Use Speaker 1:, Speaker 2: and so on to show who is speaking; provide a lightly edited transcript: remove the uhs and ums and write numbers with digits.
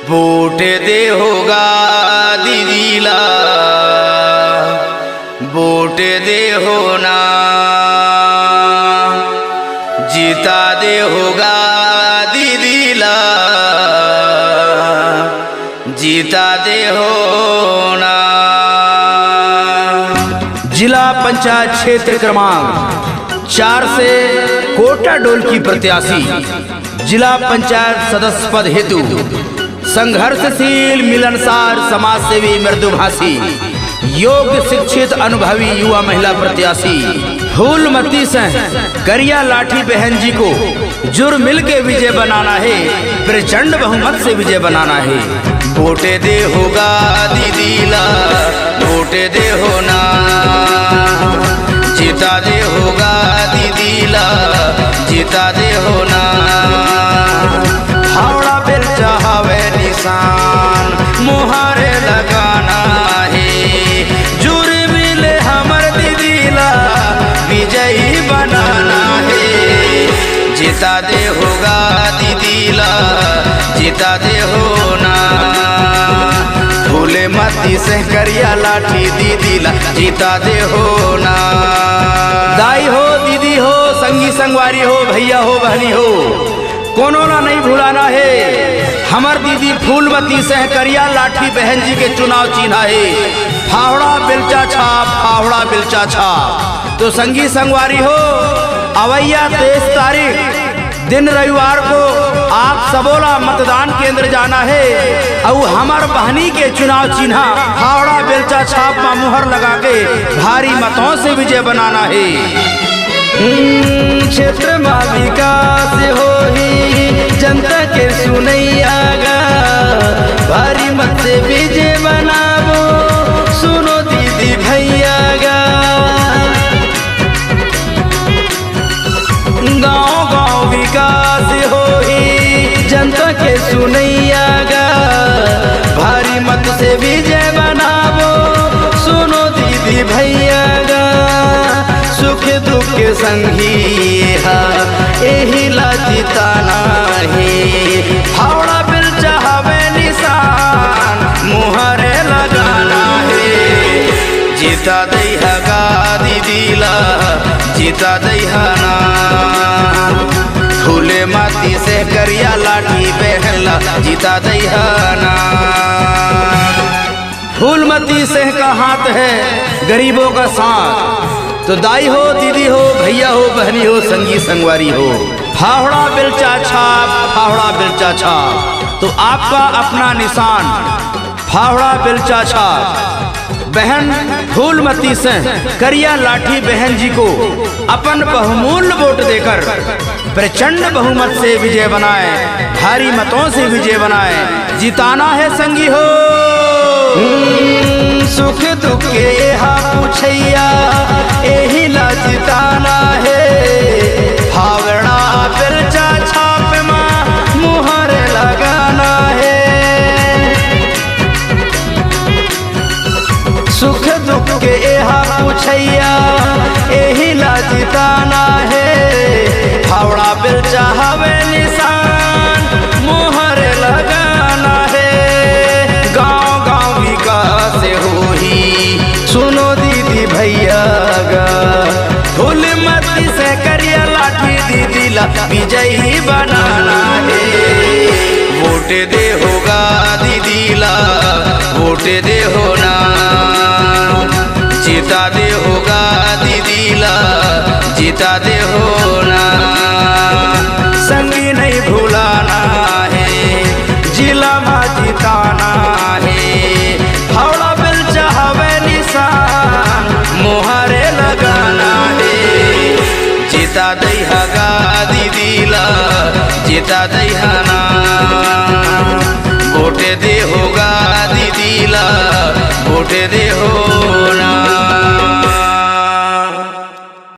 Speaker 1: Vote दे होगा दीदीला, vote दे होना, जीता दे होगा दीदीला, जीता दे होना। जिला पंचायत क्षेत्र क्रमांक 4 से कोटा डोल की प्रत्याशी जिला पंचायत सदस्य पद हेतु संघर्षशील मिलनसार समाज सेवी मृदुभाषी योग्य शिक्षित अनुभवी युवा महिला प्रत्याशी फूलमती से करिया लाठी बहन जी को जुर मिल के विजय बनाना है, प्रचंड बहुमत से विजय बनाना है। वोट दे होगा दीदीला, वोट दे होना, जीता दे होगा दीदीला, जीता दे होना। हावड़ा बेलचा हवे निशान मुहारे लगाना है, जुर मिले हमर दीदीला विजयी बनाना है। जीता दे होगा दीदीला, जीता दे होना, फूले मती से करिया लाठी दीदीला, जीता दे होना। दाई हो दीदी हो संगी संगवारी हो भैया हो बहनी हो, कोनो ना नहीं भुलाना है। हमर दीदी फूलमती से करिया लाठी बहन जी के चुनाव चिन्ह है फावड़ा बेलचा छाप, फावड़ा बेलचा छाप। तो संगी संगवारी हो अवैया 23 तारीख दिन रविवार को आप सबोला मतदान केंद्र जाना है और हमार बहनी के चुनाव चिन्ह फावड़ा बेलचा छाप में मुहर लगा के भारी मतों से विजय बनाना है। क्षेत्र में विकास हो ही जनता के सुनैया गा, भारी मत से विजय बनावो सुनो दीदी भैया गा। गाँव गाँव विकास हो ही जनता के सुनैया गा, भारी मत से विजय बनावो सुनो दीदी भैया गा। सुख दुख के संगी यही ला जिताना है, फावड़ा बेलचा हवे निशान मुहरे लगाना है। जीता दईहा दीदीला, जीता दईहा ना, फूले माती से करिया लाठी बहला, जीता दईहा ना। फूलमती से का हाथ है गरीबों का साथ, तो दाई हो दीदी हो भैया हो बहनी हो संगी संगवारी हो, फावड़ा बेलचा छाप, फावड़ा बेलचा छाप। तो आपका अपना निशान फावड़ा बेलचा छाप। बहन फूलमती से करिया लाठी बहन जी को अपन बहुमूल्य वोट देकर प्रचंड बहुमत से विजय बनाए, भारी मतों से विजय बनाए, जिताना है संगी हो। सुख दुख के यहाँ पूछैया यही ला जिताना है, फावड़ा बेलचा छाप में मुहर लगाना है। सुख दुख के यहाँ पूछैया यही ला जिताना है, फावड़ा बेलचा हवे निशान मुहर लगाना है। गाँव गाँव विकास हो ही सुनो दीदी भैया गा, फूलमती से करिया लाठी दीदीला विजयी बनाना है। वोट दे होगा दीदीला, वोट दे होना, जीता दे होगा दीदीला, जीता दे होना। संगी नहीं भुलाना है, जिला में जिताना है, फावड़ा बेलचा हवे निशान मुहरे लगाना है। जीता दईहा दीदीला, जीता दईहा ना, वोट दे होगा दीदीला,